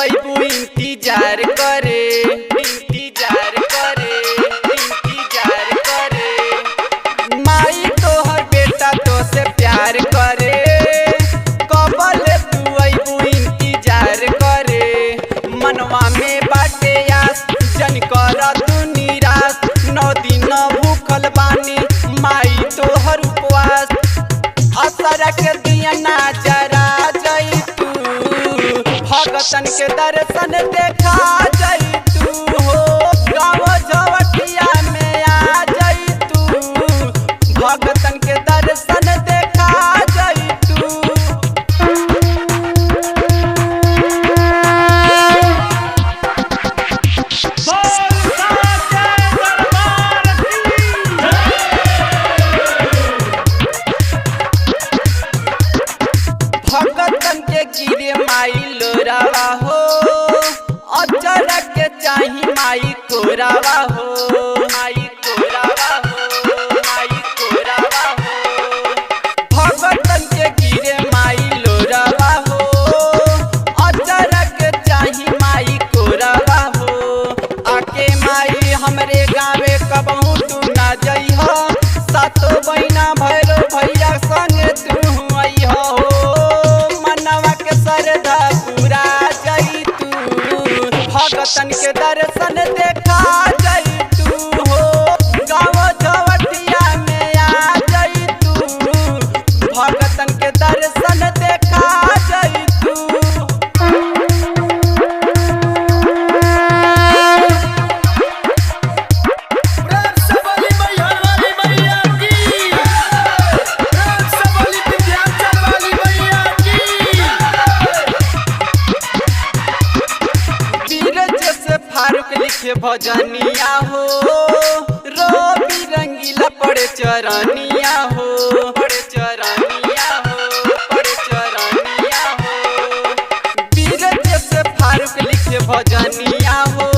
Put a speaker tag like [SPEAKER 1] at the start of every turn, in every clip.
[SPEAKER 1] अबू इंतजार करे माई तोहर बेटा तो से प्यार करे कबल तू अबू इंतजार करे मनवा में बाटे आस जन कर तू निराश 9 दिन भूखल बानी माई तोहर उपवास असर के दिया ना जरा जई तू भगतन के दर्शन देखा जई तू हो गाँव झवटिया में आ जई तू भगतन के दर्शन देखा जई तू। भगतन के गिरे माई लोरावा हो अचर के चाही माई कोरावा हो भगतन के गिरे माई लोरावा हो अचर के चाही माई कोरावा हो आके माई हमरे गावे कबहू तू ना जइह सातो बहिना भैरो भैया संग तू अइह हो सरधा पूरा जई तू भगतन के दर्शन देखा जई तू हो गाँव झवटिया में आ जई तू भगतन के दर्शन देखा जई तू। फारूक लिखे भजनिया हो रोबी रंगीला पड़े चरनिया हो वीर जैसे फारूक लिखे भजनिया हो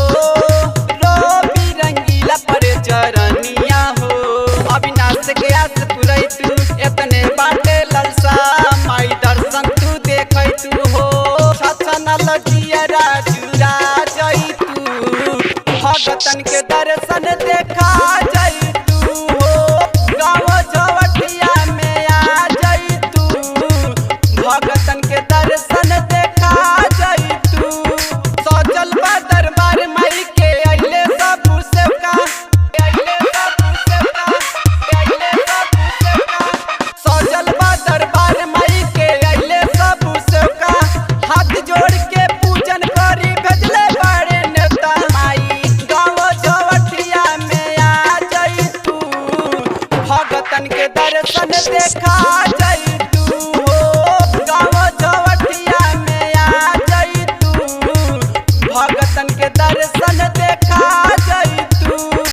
[SPEAKER 1] रोबी रंगीला पड़े चरनिया हो अविनाश के आस पुरई तू इतने बाटे ललसा माई दर्शन तू देखै तू हो छछन लगिया जुरा जई भगतन के दर्शन देखा